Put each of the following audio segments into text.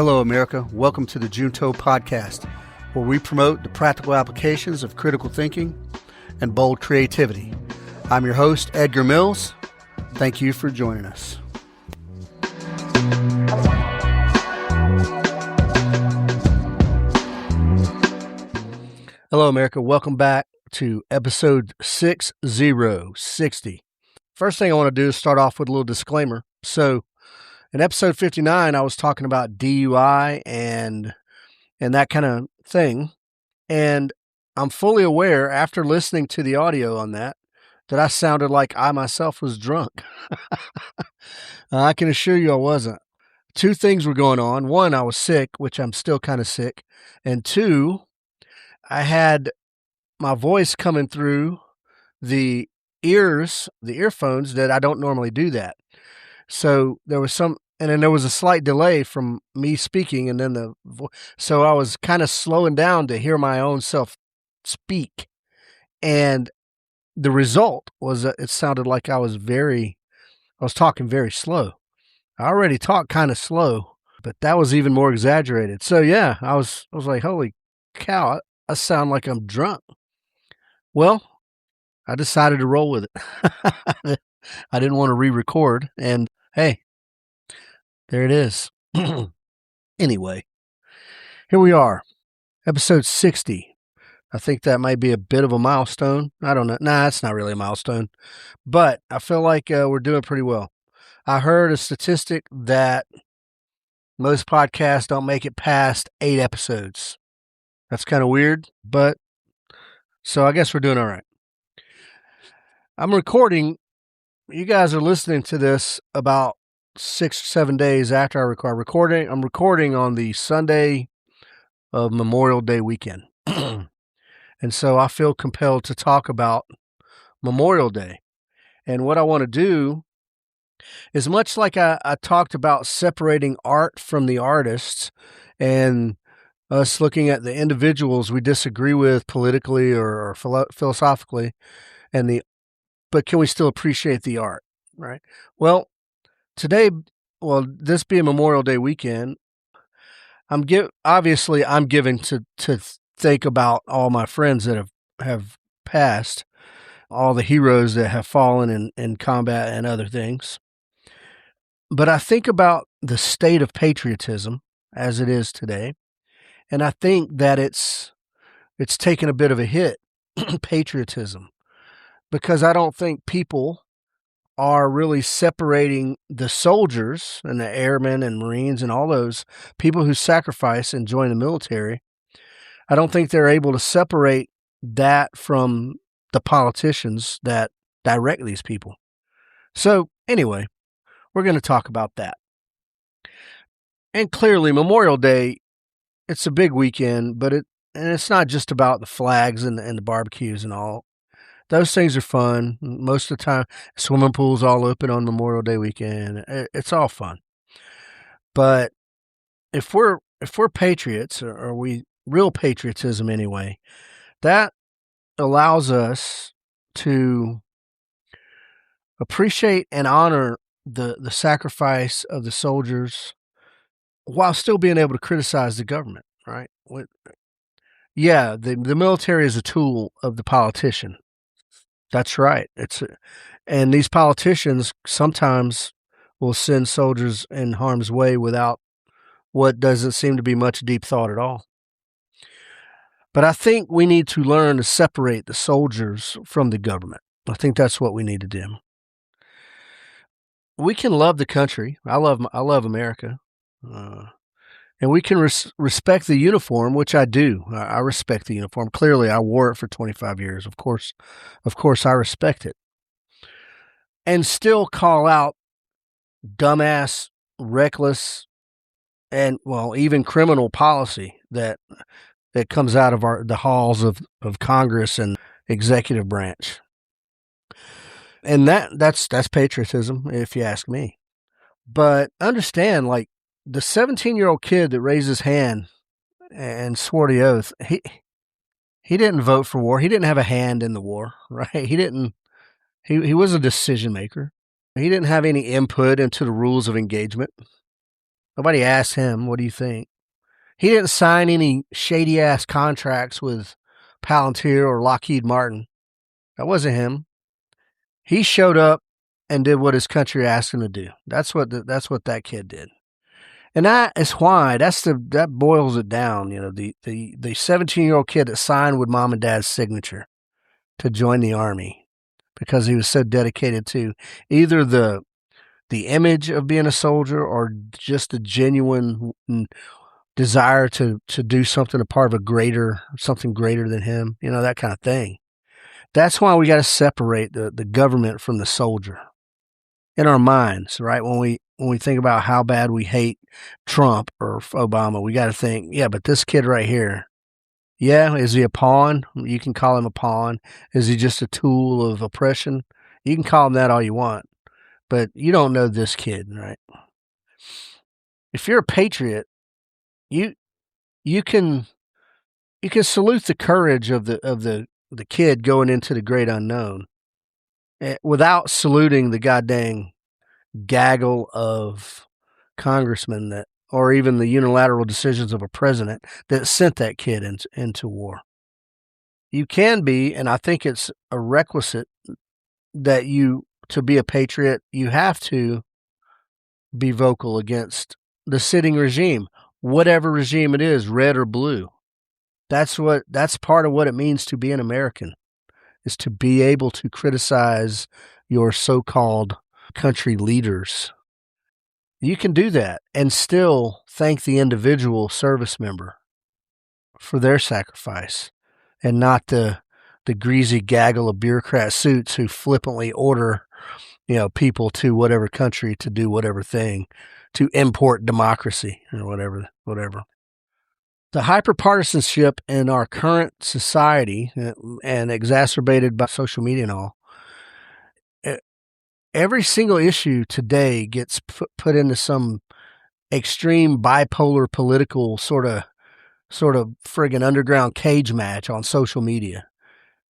Hello, America. Welcome to the Junto Podcast, where we promote the practical applications of critical thinking and bold creativity. I'm your host, Edgar Mills. Thank you for joining us. Hello, America. Welcome back to episode 60. First thing I want to do is start off with a little disclaimer. So, in episode 59, I was talking about DUI and that kind of thing. And I'm fully aware, after listening to the audio on that I sounded like I myself was drunk. I can assure you I wasn't. Two things were going on. One, I was sick, which I'm still kind of sick. And two, I had my voice coming through the earphones that I don't normally do that. So there was and then there was a slight delay from me speaking and then so I was kind of slowing down to hear my own self speak. And the result was that it sounded like I was talking very slow. I already talk kind of slow, but that was even more exaggerated. So yeah, I was like, holy cow, I sound like I'm drunk. Well, I decided to roll with it. I didn't want to re-record, and hey, there it is. Anyway, here we are, episode 60. I think that might be a bit of a milestone. I don't know. Nah, it's not really a milestone, but I feel like we're doing pretty well. I heard a statistic that most podcasts don't make it past 8 episodes. That's kind of weird, but so I guess we're doing all right. I'm recording. You guys are listening to this about 6 or 7 days after I record. I'm recording on the Sunday of Memorial Day weekend. And so I feel compelled to talk about Memorial Day. And what I want to do is much like I talked about separating art from the artists and us looking at the individuals we disagree with politically or philosophically, but can we still appreciate the art, right? Well, today, this being Memorial Day weekend, I'm giving to think about all my friends that have passed, all the heroes that have fallen in combat and other things. But I think about the state of patriotism as it is today, and I think that it's taken a bit of a hit, patriotism, because I don't think people are really separating the soldiers and the airmen and Marines and all those people who sacrifice and join the military. I don't think they're able to separate that from the politicians that direct these people. So anyway, we're going to talk about that. And clearly Memorial Day, it's a big weekend, but it's not just about the flags and the barbecues and all. Those things are fun. Most of the time, swimming pools all open on Memorial Day weekend. It's all fun. But if we're patriots, or we real patriotism anyway, that allows us to appreciate and honor the sacrifice of the soldiers while still being able to criticize the government, right? Yeah, the military is a tool of the politician. That's right. And these politicians sometimes will send soldiers in harm's way without what doesn't seem to be much deep thought at all. But I think we need to learn to separate the soldiers from the government. I think that's what we need to do. We can love the country. I love America. And we can respect the uniform, which I do. I respect the uniform. Clearly, I wore it for 25 years. Of course, I respect it. And still call out dumbass, reckless, and, even criminal policy that comes out of the halls of Congress and executive branch. And that's patriotism, if you ask me. But understand, like, the 17-year-old kid that raised his hand and swore the oath, he didn't vote for war. He didn't have a hand in the war, right? He was a decision maker. He didn't have any input into the rules of engagement. Nobody asked him, what do you think? He didn't sign any shady ass contracts with Palantir or Lockheed Martin. That wasn't him. He showed up and did what his country asked him to do. That's what that kid did. And that is why that boils it down. You know, the 17-year-old kid that signed with mom and dad's signature to join the army because he was so dedicated to either the image of being a soldier or just a genuine desire to do something, a part of something greater than him, you know, that kind of thing. That's why we got to separate the government from the soldier in our minds, right? When we think about how bad we hate Trump or Obama, we got to think, yeah, but this kid right here, yeah, is he a pawn? You can call him a pawn. Is he just a tool of oppression? You can call him that all you want, but you don't know this kid, right? If you're a patriot, you you can salute the courage of the kid going into the great unknown without saluting the goddamn gaggle of congressmen that, or even the unilateral decisions of a president that sent that kid into war. You can be, and I think it's a requisite that to be a patriot, you have to be vocal against the sitting regime, whatever regime it is, red or blue. That's part of what it means to be an American, is to be able to criticize your so-called country leaders. You can do that and still thank the individual service member for their sacrifice and not the greasy gaggle of bureaucrat suits who flippantly order, you know, people to whatever country to do whatever thing, to import democracy or whatever. The hyperpartisanship in our current society and exacerbated by social media and all, every single issue today gets put into some extreme bipolar political sort of friggin' underground cage match on social media.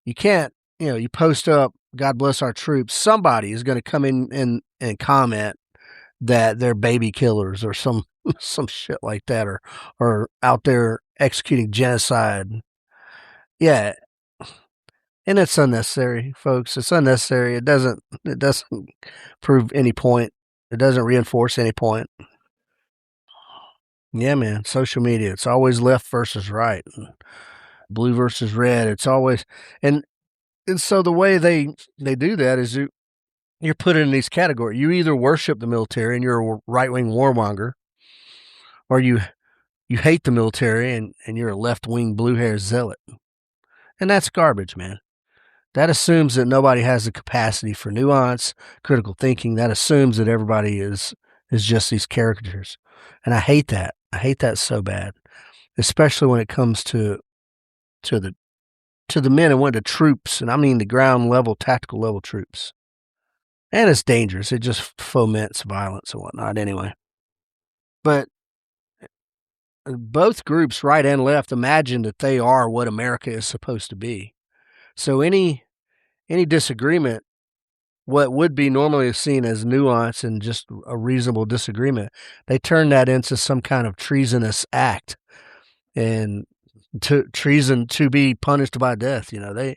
You can't, you know, you post up, God bless our troops, somebody is going to come in and comment that they're baby killers or some shit like that, or out there executing genocide. Yeah. And it's unnecessary, folks. It's unnecessary. It doesn't prove any point. It doesn't reinforce any point. Yeah, man. Social media. It's always left versus right, blue versus red. It's always, and so the way they do that is you're put in these categories. You either worship the military and you're a right-wing warmonger, or you hate the military and you're a left-wing blue-hair zealot. And that's garbage, man. That assumes that nobody has the capacity for nuance, critical thinking. That assumes that everybody is just these caricatures. And I hate that. I hate that so bad, especially when it comes to the men and women, the troops, and I mean the ground level, tactical level troops. And it's dangerous. It just foments violence and whatnot anyway. But both groups, right and left, imagine that they are what America is supposed to be. So any disagreement, what would be normally seen as nuance and just a reasonable disagreement, they turn that into some kind of treasonous act and treason to be punished by death. You know,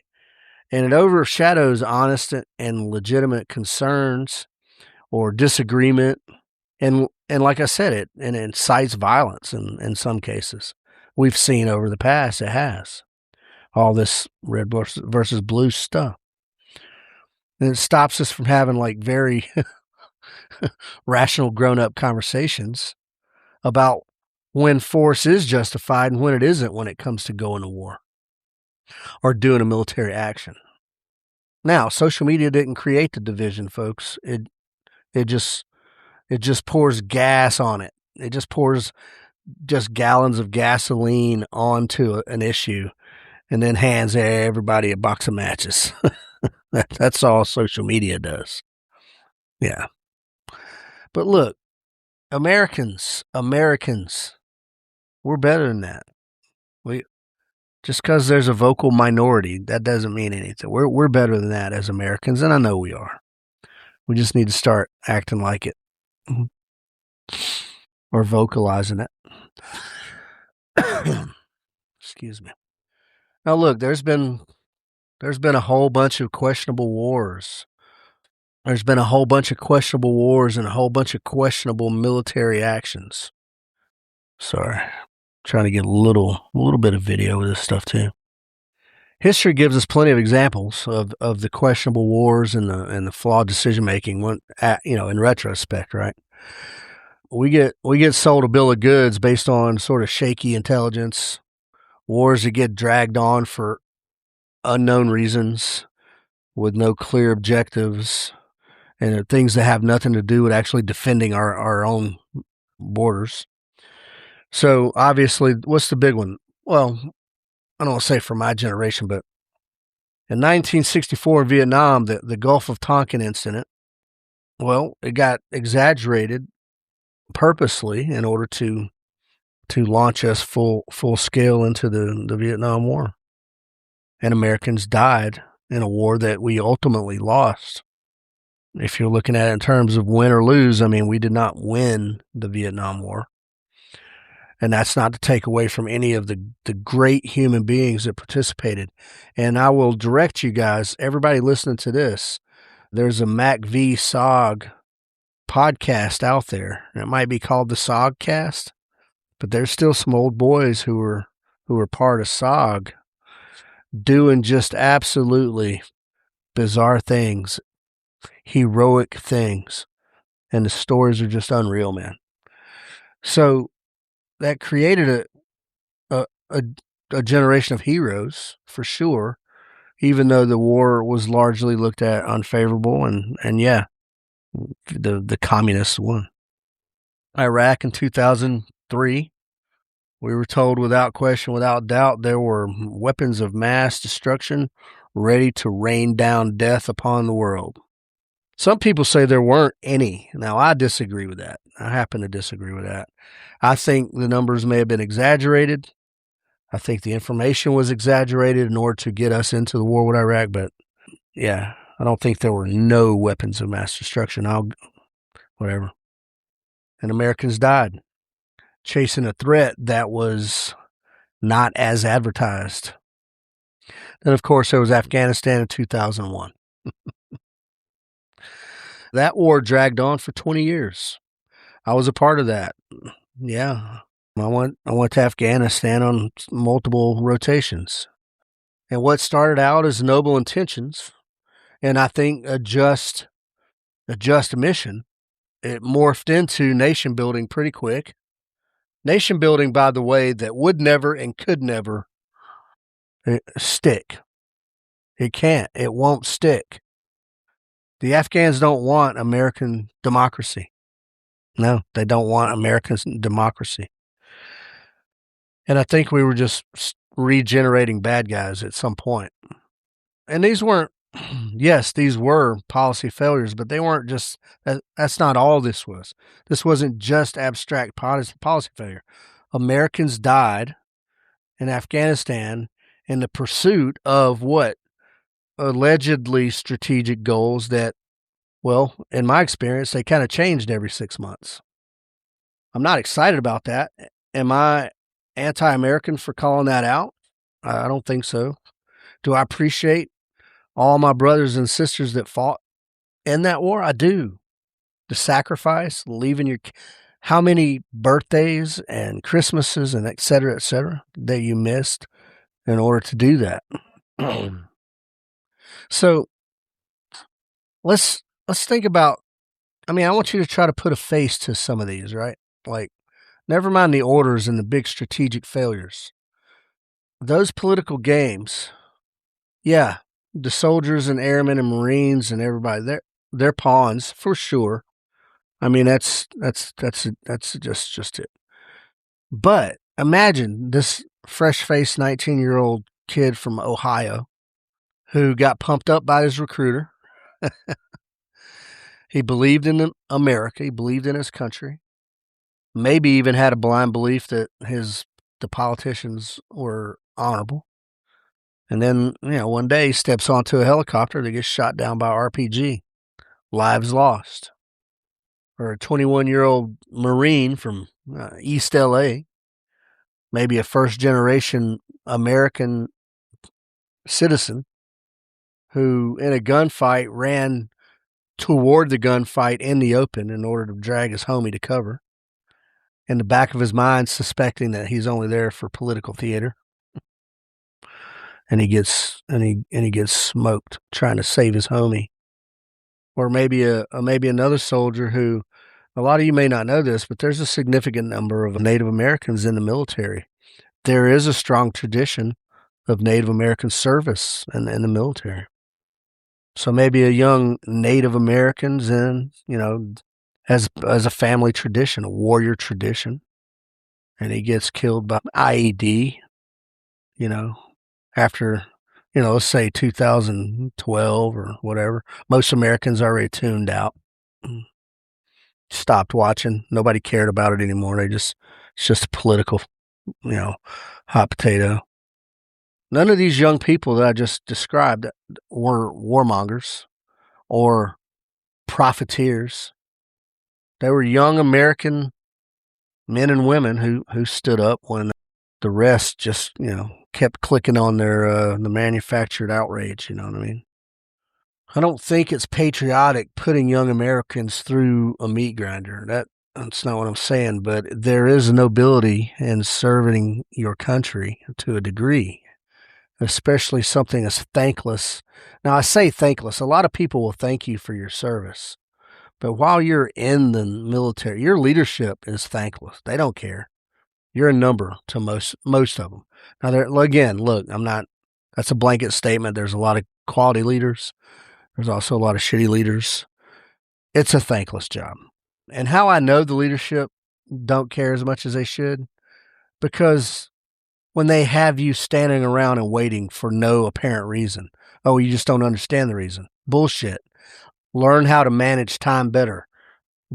and it overshadows honest and legitimate concerns or disagreement. And like I said, it incites violence in some cases. We've seen over the past, it has. All this red versus blue stuff. And it stops us from having like very rational grown-up conversations about when force is justified and when it isn't when it comes to going to war or doing a military action. Now, social media didn't create the division, folks. It just pours gas on it. It just pours just gallons of gasoline onto an issue and then hands everybody a box of matches. That's all social media does. Yeah. But look, Americans, we're better than that. Just because there's a vocal minority, that doesn't mean anything. We're better than that as Americans, and I know we are. We just need to start acting like it. or vocalizing it. Excuse me. Now look, there's been a whole bunch of questionable wars. There's been a whole bunch of questionable wars and a whole bunch of questionable military actions. Sorry. Trying to get a little bit of video of this stuff too. History gives us plenty of examples of the questionable wars and the flawed decision making when in retrospect, right? We get sold a bill of goods based on sort of shaky intelligence, wars that get dragged on for unknown reasons with no clear objectives, and things that have nothing to do with actually defending our own borders. So obviously, what's the big one? Well, I don't want to say for my generation, but in 1964 in Vietnam, the Gulf of Tonkin incident, well, it got exaggerated purposely in order to launch us full scale into the Vietnam War. And Americans died in a war that we ultimately lost. If you're looking at it in terms of win or lose, I mean, we did not win the Vietnam War. And that's not to take away from any of the great human beings that participated. And I will direct you guys, everybody listening to this, there's a MacV-SOG podcast out there. It might be called the SOGcast, but there's still some old boys who were part of SOG doing just absolutely bizarre things, heroic things. And the stories are just unreal, man. So that created a generation of heroes for sure, even though the war was largely looked at unfavorable. And yeah, the communists won. Iraq in 2003, we were told without question, without doubt, there were weapons of mass destruction ready to rain down death upon the world. Some people say there weren't any. Now, I disagree with that. I happen to disagree with that. I think the numbers may have been exaggerated. I think the information was exaggerated in order to get us into the war with Iraq. But yeah, I don't think there were no weapons of mass destruction. Whatever. And Americans died chasing a threat that was not as advertised. Then, of course, there was Afghanistan in 2001. That war dragged on for 20 years. I was a part of that. Yeah. I went to Afghanistan on multiple rotations. And what started out as noble intentions, and I think a just mission, it morphed into nation building pretty quick. Nation building, by the way, that would never and could never stick. It can't. It won't stick. The Afghans don't want American democracy. No, they don't want American democracy. And I think we were just regenerating bad guys at some point. And these weren't, yes, these were policy failures, but they weren't just, that's not all this was. This wasn't just abstract policy failure. Americans died in Afghanistan in the pursuit of what? Allegedly strategic goals that, well, in my experience, they kind of changed every 6 months. I'm not excited about that. Am I anti-American for calling that out? I don't think so. Do I appreciate all my brothers and sisters that fought in that war? I do. The sacrifice, leaving your, how many birthdays and Christmases and et cetera, that you missed in order to do that. So let's think about, I mean, I want you to try to put a face to some of these, right? Like, never mind the orders and the big strategic failures. Those political games, yeah, the soldiers and airmen and Marines and everybody, they're pawns for sure. I mean, that's just it. But imagine this fresh-faced 19-year-old kid from Ohio who got pumped up by his recruiter. He believed in America. He believed in his country. Maybe even had a blind belief that the politicians were honorable. And then, one day he steps onto a helicopter that gets shot down by RPG. Lives lost. Or a 21-year-old Marine from East LA, maybe a first generation American citizen who, in a gunfight, ran toward the gunfight in the open in order to drag his homie to cover. In the back of his mind, suspecting that he's only there for political theater, and he gets smoked trying to save his homie. Or maybe another soldier who, a lot of you may not know this, but there's a significant number of Native Americans in the military. There is a strong tradition of Native American service in the military. So maybe a young Native American's in, as a family tradition, a warrior tradition, and he gets killed by IED, after, let's say 2012 or whatever. Most Americans already tuned out, stopped watching. Nobody cared about it anymore. It's just a political, hot potato. None of these young people that I just described were warmongers or profiteers. They were young American men and women who stood up when the rest just, kept clicking on their the manufactured outrage, you know what I mean? I don't think it's patriotic putting young Americans through a meat grinder. That's not what I'm saying, but there is a nobility in serving your country to a degree, especially something as thankless. Now, I say thankless. A lot of people will thank you for your service, but while you're in the military, your leadership is thankless. They don't care. You're a number to most of them. Now, again, look, that's a blanket statement. There's a lot of quality leaders. There's also a lot of shitty leaders. It's a thankless job. And how I know the leadership don't care as much as they should, because when they have you standing around and waiting for no apparent reason, oh, you just don't understand the reason. Bullshit. Learn how to manage time better.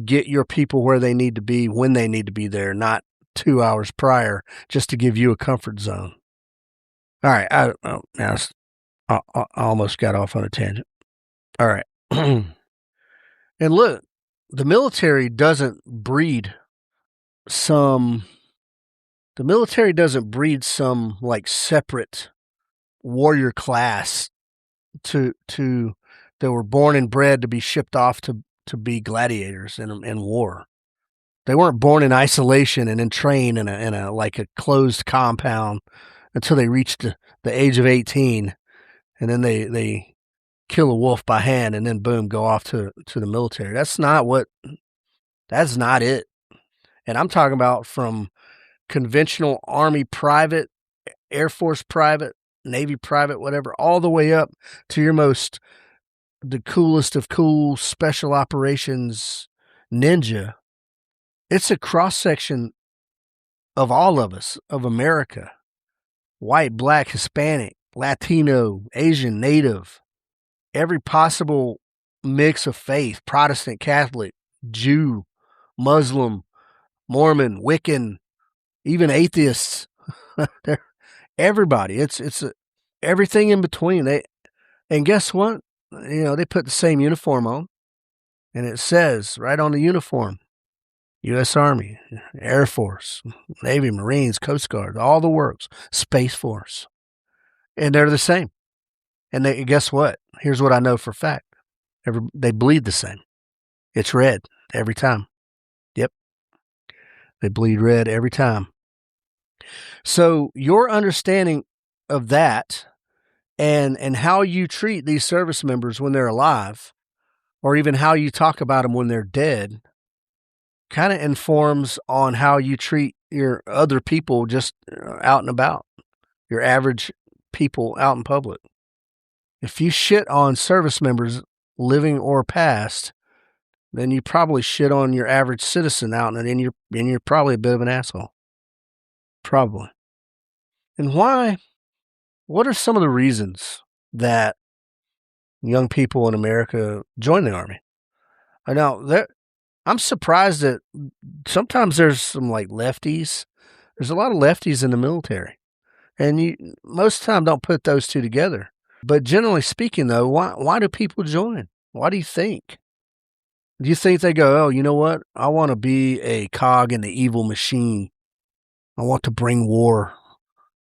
Get your people where they need to be when they need to be there, not 2 hours prior, just to give you a comfort zone. All right, I almost got off on a tangent. All right. And look, the military doesn't breed some like separate warrior class to that were born and bred to be shipped off to be gladiators in war. They weren't born in isolation and then trained in a like a closed compound until they reached the age of 18, and then they kill a wolf by hand and then boom, go off to the military. That's not it. And I'm talking about from conventional Army private, Air Force private, Navy private, whatever, all the way up to the coolest of cool special operations ninja. It's a cross section of all of us, of America. White, black, Hispanic, Latino, Asian, Native, every possible mix of faith, Protestant, Catholic, Jew, Muslim, Mormon, Wiccan, even atheists. Everybody. It's everything in between. And guess what? They put the same uniform on, and it says right on the uniform, U.S. Army, Air Force, Navy, Marines, Coast Guard, all the works, Space Force. And they're the same. And guess what? Here's what I know for a fact. They bleed the same. It's red every time. Yep. They bleed red every time. So your understanding of that and how you treat these service members when they're alive, or even how you talk about them when they're dead, kind of informs on how you treat your other people just out and about, your average people out in public. If you shit on service members, living or past, then you probably shit on your average citizen out, and you're probably a bit of an asshole. Probably. And why? What are some of the reasons that young people in America join the Army? I know I'm surprised that sometimes there's some like lefties. There's a lot of lefties in the military, and you most of the time don't put those two together. But generally speaking, though, why do people join? Why do you think? Do you think they go, oh, you know what? I want to be a cog in the evil machine. I want to bring war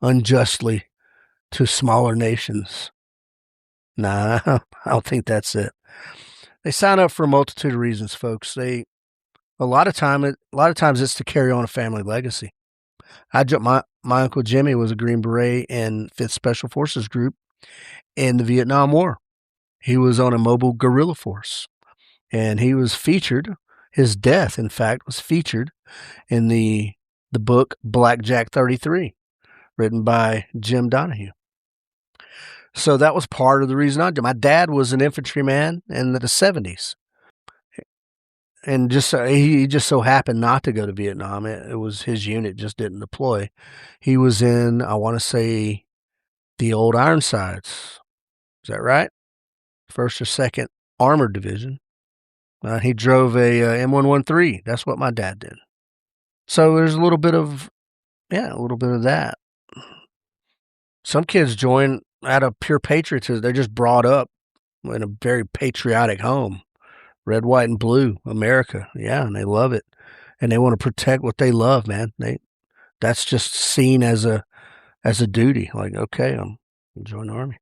unjustly to smaller nations. Nah, I don't think that's it. They sign up for a multitude of reasons, folks. A lot of times it's to carry on a family legacy. My uncle Jimmy was a Green Beret in 5th Special Forces Group in the Vietnam War. He was on a mobile guerrilla force, and he was featured. His death, in fact, was featured in the book Blackjack 33, written by Jim Donahue. So that was part of the reason I did. My dad was an infantryman in the 70s, and he just so happened not to go to Vietnam. It was his unit just didn't deploy. He was in, I want to say, the old Ironsides. Is that right? First or second Armored Division. He drove a M113. That's what my dad did. So there's a little bit of that. Some kids join out of pure patriotism. They're just brought up in a very patriotic home. Red, white, and blue, America. Yeah, and they love it. And they want to protect what they love, man. That's just seen as a duty. Like, okay, I'm join the Army.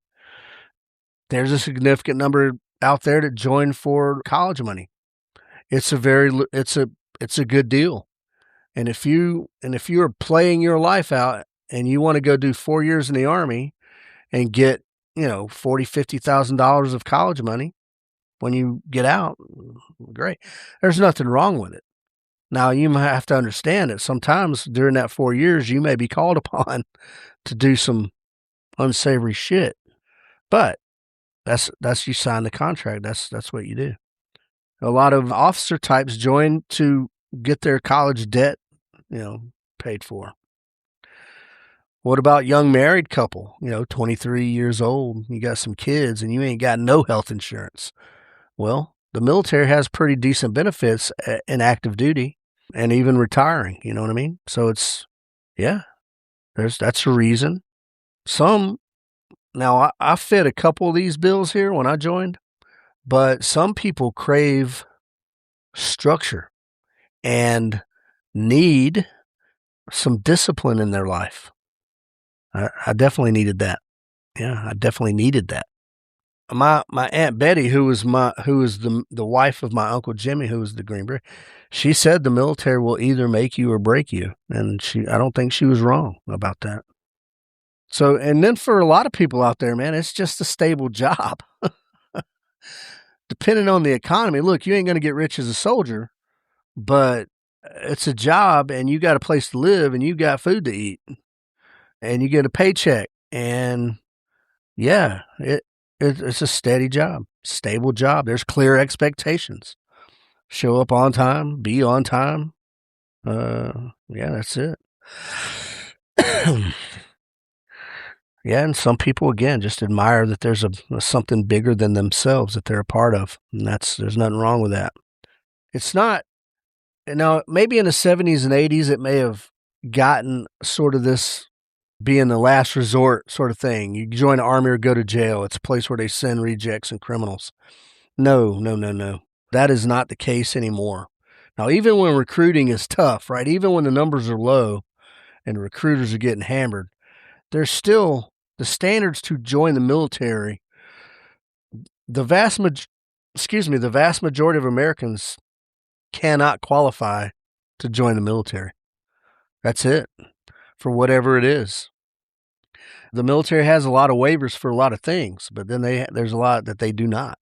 There's a significant number out there that join for college money. It's a good deal. And if you are playing your life out and you want to go do 4 years in the Army and get, $40,000-$50,000 of college money when you get out, great. There's nothing wrong with it. Now, you might have to understand that sometimes during that 4 years, you may be called upon to do some unsavory shit. But that's you sign the contract. That's what you do. A lot of officer types join to get their college debt, paid for. What about young married couple, 23 years old, you got some kids and you ain't got no health insurance? Well, the military has pretty decent benefits in active duty and even retiring, you know what I mean? So that's a reason. Now I fit a couple of these bills here when I joined, but some people crave structure and need some discipline in their life. I definitely needed that. Yeah, I definitely needed that. My Aunt Betty, who was the wife of my Uncle Jimmy, who was the Green Beret, she said the military will either make you or break you, and I don't think she was wrong about that. So, and then for a lot of people out there, man, it's just a stable job. Depending on the economy, look, you ain't going to get rich as a soldier, but it's a job, and you got a place to live, and you got food to eat, and you get a paycheck, and yeah, it's a steady job, stable job. There's clear expectations. Show up on time, be on time. Yeah, that's it. Yeah, and some people, again, just admire that there's something bigger than themselves that they're a part of, and there's nothing wrong with that. It's not, maybe in the 70s and 80s it may have gotten sort of this being the last resort sort of thing. You join the Army or go to jail. It's a place where they send rejects and criminals. No. That is not the case anymore. Now, even when recruiting is tough, right? Even when the numbers are low and recruiters are getting hammered, there's still the standards to join the military. The vast majority of Americans cannot qualify to join the military. That's it, for whatever it is. The military has a lot of waivers for a lot of things, but then there's a lot that they do not.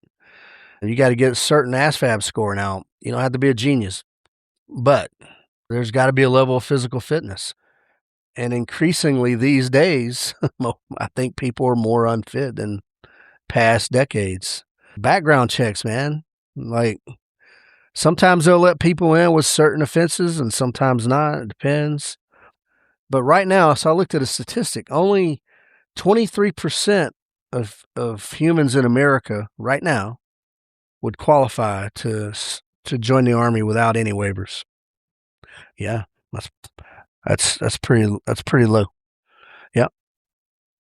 You got to get a certain ASVAB score. Now, you don't have to be a genius, but there's got to be a level of physical fitness. And increasingly these days, I think people are more unfit than past decades. Background checks, man. Like, sometimes they'll let people in with certain offenses and sometimes not. It depends. But right now, so I looked at a statistic, only 23% of humans in America right now would qualify to join the Army without any waivers. Yeah, that's pretty low. Yeah.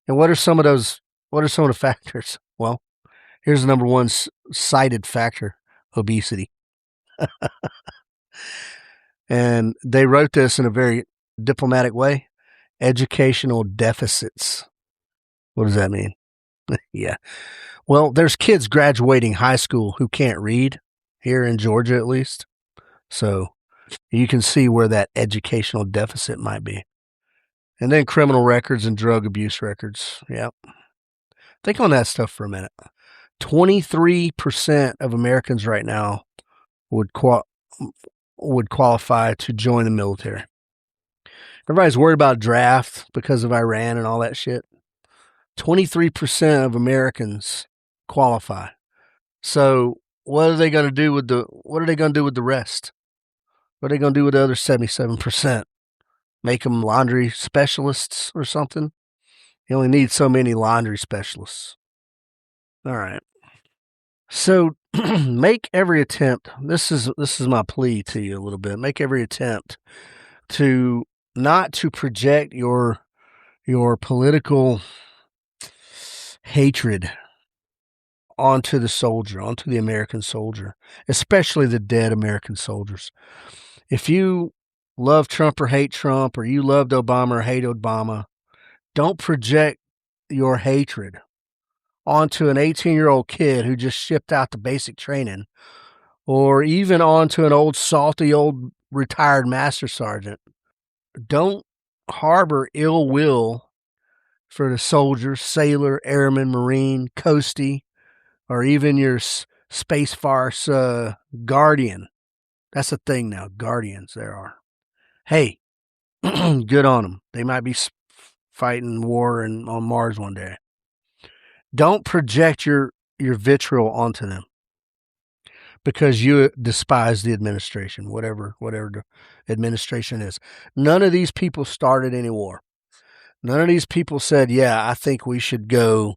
And what are some of the factors? Well, here's the number one cited factor: obesity. And they wrote this in a very diplomatic way. Educational deficits. What does that mean? Yeah. Well, there's kids graduating high school who can't read here in Georgia, at least. So you can see where that educational deficit might be. And then criminal records and drug abuse records. Yep. Think on that stuff for a minute. 23% of Americans right now would qualify to join the military. Everybody's worried about draft because of Iran and all that shit. 23% of Americans qualify. So what are they going to do with the rest? What are they going to do with the other 77%? Make them laundry specialists or something? You only need so many laundry specialists. All right. So make every attempt. This is my plea to you a little bit. Make every attempt to not to project your political hatred onto the soldier, onto the American soldier, especially the dead American soldiers. If you love Trump or hate Trump, or you loved Obama or hate Obama, don't project your hatred onto an 18-year-old kid who just shipped out to basic training, or even onto an old salty old retired master sergeant. Don't harbor ill will for the soldier, sailor, airman, marine, coastie, or even your space farce guardian. That's a thing now. Guardians, there are. Hey, good on them. They might be fighting war on Mars one day. Don't project your vitriol onto them because you despise the administration, whatever the administration is. None of these people started any war. None of these people said, yeah, I think we should go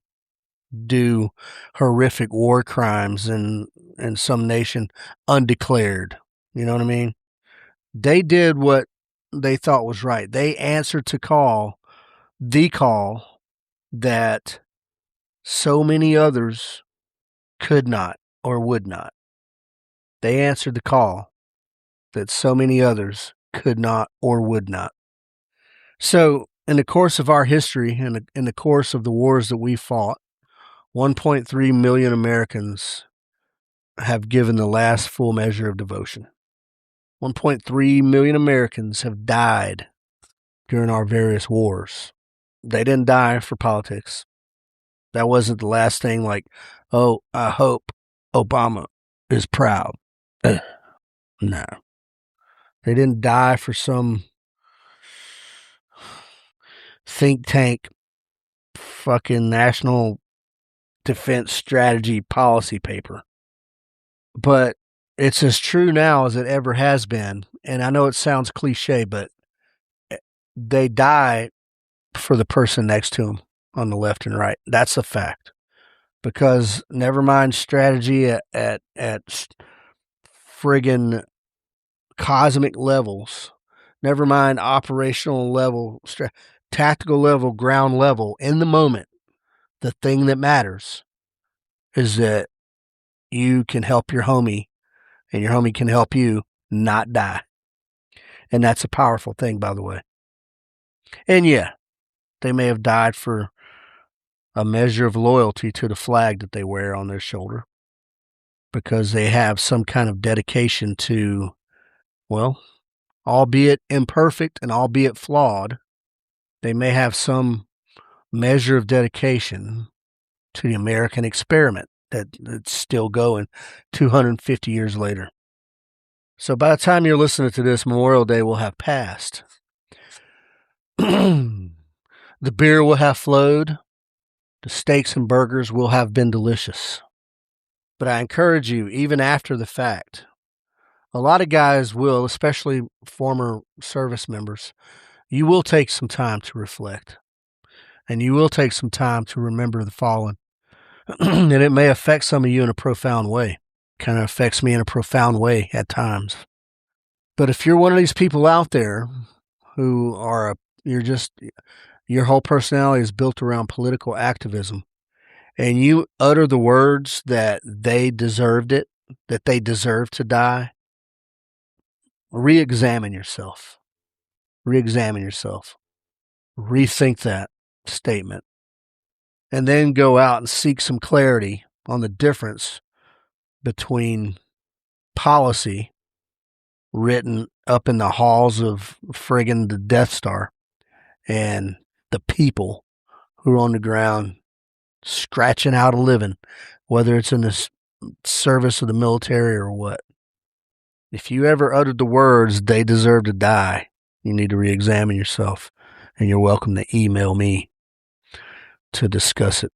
do horrific war crimes in some nation undeclared. You know what I mean? They did what they thought was right. They answered to the call that so many others could not or would not. They answered the call that so many others could not or would not. So in the course of our history and in the course of the wars that we fought, 1.3 million Americans have given the last full measure of devotion. 1.3 million Americans have died during our various wars. They didn't die for politics. That wasn't the last thing like, oh, I hope Obama is proud. No. They didn't die for some think tank fucking national defense strategy policy paper. But it's as true now as it ever has been. And I know it sounds cliche, but they die for the person next to them on the left and right. That's a fact. Because never mind strategy at friggin' cosmic levels, never mind operational level, tactical level, ground level, in the moment, the thing that matters is that you can help your homie and your homie can help you not die. And that's a powerful thing, by the way. And yeah, they may have died for a measure of loyalty to the flag that they wear on their shoulder because they have some kind of dedication to, well, albeit imperfect and albeit flawed, they may have some measure of dedication to the American experiment that's still going 250 years later. So by the time you're listening to this, Memorial Day will have passed. The beer will have flowed. The steaks and burgers will have been delicious. But I encourage you, even after the fact, a lot of guys will, especially former service members, you will take some time to reflect. And you will take some time to remember the fallen. And it may affect some of you in a profound way. Kind of affects me in a profound way at times. But if you're one of these people out there who are, your whole personality is built around political activism, and you utter the words that they deserved it, that they deserve to die, re-examine yourself. Re-examine yourself. Rethink that statement. And then go out and seek some clarity on the difference between policy written up in the halls of friggin' the Death Star and the people who are on the ground scratching out a living, whether it's in the service of the military or what. If you ever uttered the words, "they deserve to die," you need to re-examine yourself, and you're welcome to email me to discuss it.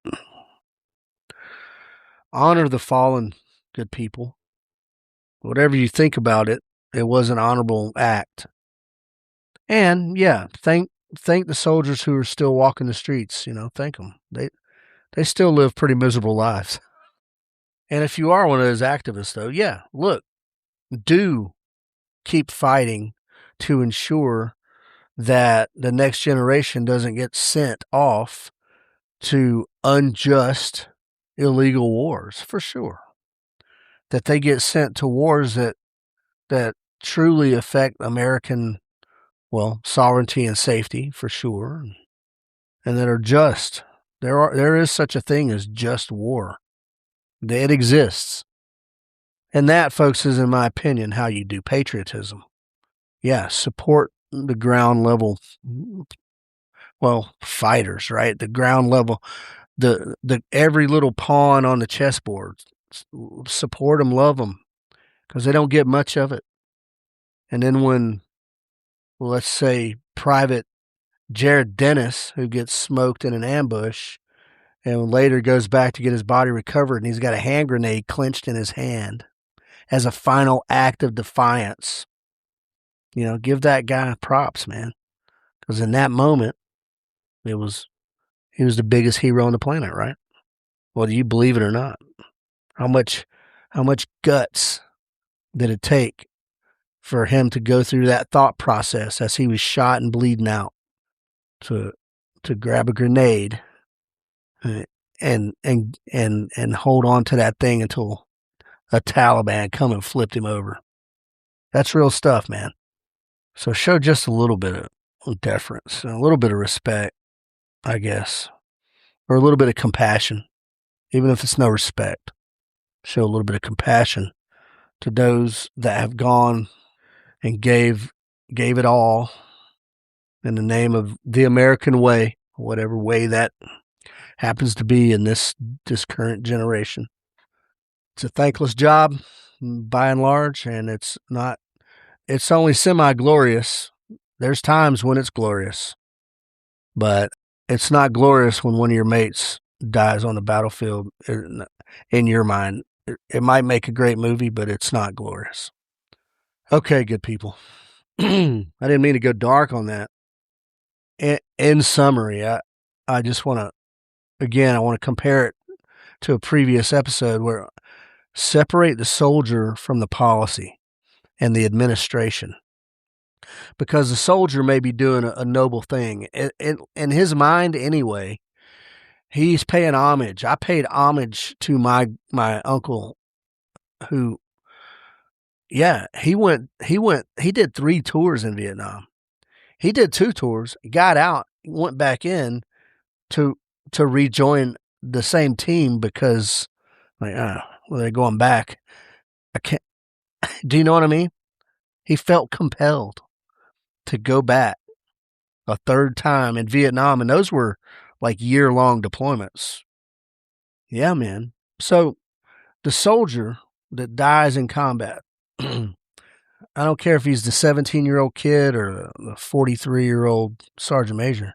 Honor the fallen, good people. Whatever you think about it, it was an honorable act. And yeah, thank the soldiers who are still walking the streets. Thank them. They still live pretty miserable lives. And if you are one of those activists, though, yeah, look, do keep fighting to ensure that the next generation doesn't get sent off to unjust, illegal wars, for sure. That they get sent to wars that truly affect American, sovereignty and safety, for sure, and that are just. There is such a thing as just war. It exists. And that, folks, is, in my opinion, how you do patriotism. Yeah, support the ground level, fighters, right? The ground level, the every little pawn on the chessboard. Support them, love them, because they don't get much of it. And then when, let's say, Private Jared Dennis, who gets smoked in an ambush, and later goes back to get his body recovered, and he's got a hand grenade clenched in his hand as a final act of defiance. Give that guy props, man. Because in that moment, he was the biggest hero on the planet, right? Whether you believe it or not. How much guts did it take for him to go through that thought process as he was shot and bleeding out to grab a grenade and hold on to that thing until a Taliban come and flipped him over. That's real stuff, man. So show just a little bit of deference, a little bit of respect, I guess, or a little bit of compassion, even if it's no respect. Show a little bit of compassion to those that have gone and gave it all in the name of the American way, whatever way that happens to be in this current generation. It's a thankless job by and large, and it's only semi-glorious. There's times when it's glorious, but it's not glorious when one of your mates dies on the battlefield. In your mind, it might make a great movie, but it's not glorious. Okay, good people. I didn't mean to go dark on that. In summary, I just want to, again, I want to compare it to a previous episode where separate the soldier from the policy and the administration. Because the soldier may be doing a noble thing. In his mind, anyway, he's paying homage. I paid homage to my uncle who, yeah, he did 3 tours in Vietnam. He did 2 tours, got out, went back in to rejoin the same team because, they're going back. I can't. Do you know what I mean? He felt compelled to go back a 3rd time in Vietnam, and those were like year-long deployments. Yeah, man. So the soldier that dies in combat, I don't care if he's the 17-year-old kid or the 43-year-old sergeant major,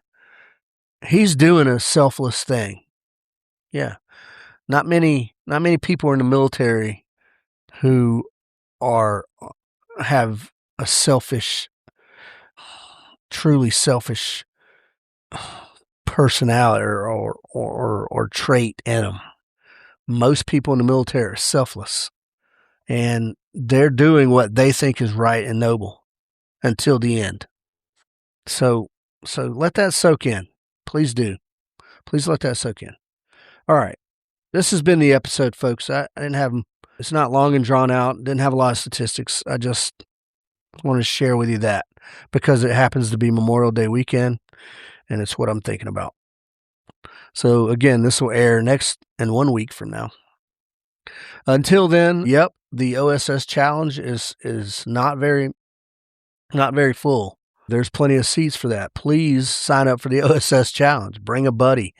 he's doing a selfless thing. Yeah. Not many people are in the military who have a truly selfish personality or trait in them. Most people in the military are selfless, and they're doing what they think is right and noble until the end. So let that soak in. Please do. Please let that soak in. All right. This has been the episode, folks. I didn't have, it's not long and drawn out. Didn't have a lot of statistics. I just I want to share with you that because it happens to be Memorial Day weekend, and it's what I'm thinking about. So again, this will air next in 1 week from now. Until then, yep, the OSS challenge is not very full. There's plenty of seats for that. Please sign up for the OSS challenge. Bring a buddy.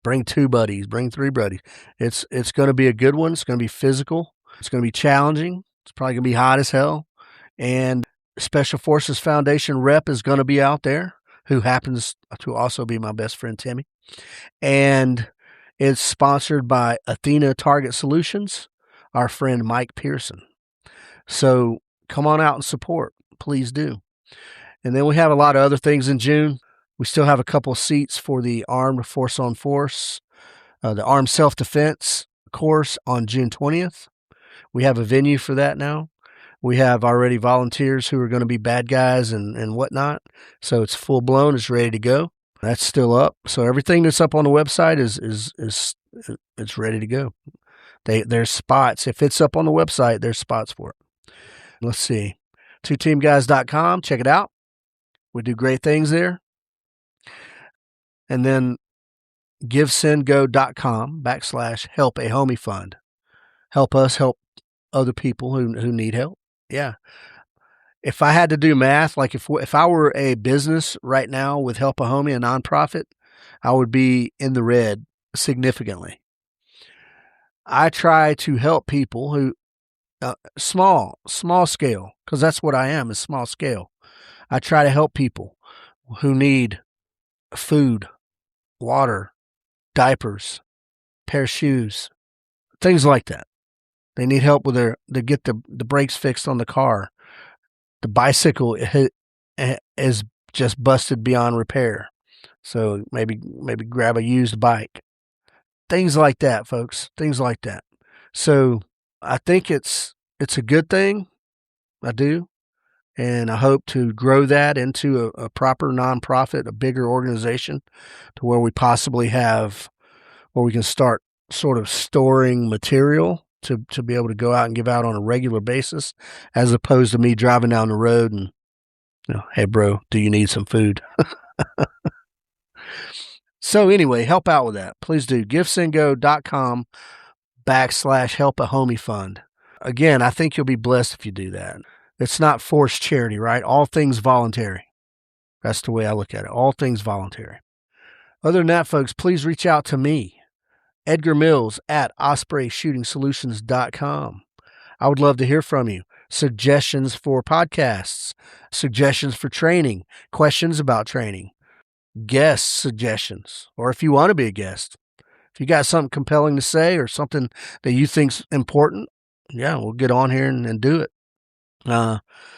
Bring 2 buddies. Bring 3 buddies. It's going to be a good one. It's going to be physical. It's going to be challenging. It's probably going to be hot as hell. And Special Forces Foundation rep is going to be out there, who happens to also be my best friend, Timmy. And it's sponsored by Athena Target Solutions, our friend Mike Pearson. So come on out and support. Please do. And then we have a lot of other things in June. We still have a couple of seats for the Armed Force on Force, the Armed Self-Defense course on June 20th. We have a venue for that now. We have already volunteers who are going to be bad guys and whatnot. So it's full blown. It's ready to go. That's still up. So everything that's up on the website is it's ready to go. There's spots. If it's up on the website, there's spots for it. Let's see. twoteamguys.com. Check it out. We do great things there. And then givesendgo.com/help a homie fund. Help us help other people who need help. Yeah. If I had to do math, like if I were a business right now with Help a Homie, a nonprofit, I would be in the red significantly. I try to help people who small scale, because that's what I am, is small scale. I try to help people who need food, water, diapers, pair of shoes, things like that. They need help with to get the brakes fixed on the car. The bicycle is just busted beyond repair. So maybe grab a used bike. Things like that, folks. Things like that. So I think it's a good thing. I do. And I hope to grow that into a proper nonprofit, a bigger organization, to where we possibly have, where we can start sort of storing material to be able to go out and give out on a regular basis, as opposed to me driving down the road and, hey, bro, do you need some food? So anyway, help out with that. Please do. givesendgo.com/help a homie fund. Again, I think you'll be blessed if you do that. It's not forced charity, right? All things voluntary. That's the way I look at it. All things voluntary. Other than that, folks, please reach out to me, Edgar Mills at OspreyShootingSolutions.com. I would love to hear from you. Suggestions for podcasts, suggestions for training, questions about training, guest suggestions, or if you want to be a guest. If you got something compelling to say or something that you think's important, yeah, we'll get on here and do it.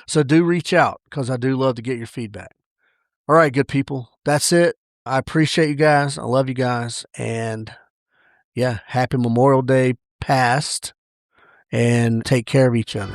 So do reach out, because I do love to get your feedback. All right, good people. That's it. I appreciate you guys. I love you guys. And yeah, happy Memorial Day past, and take care of each other.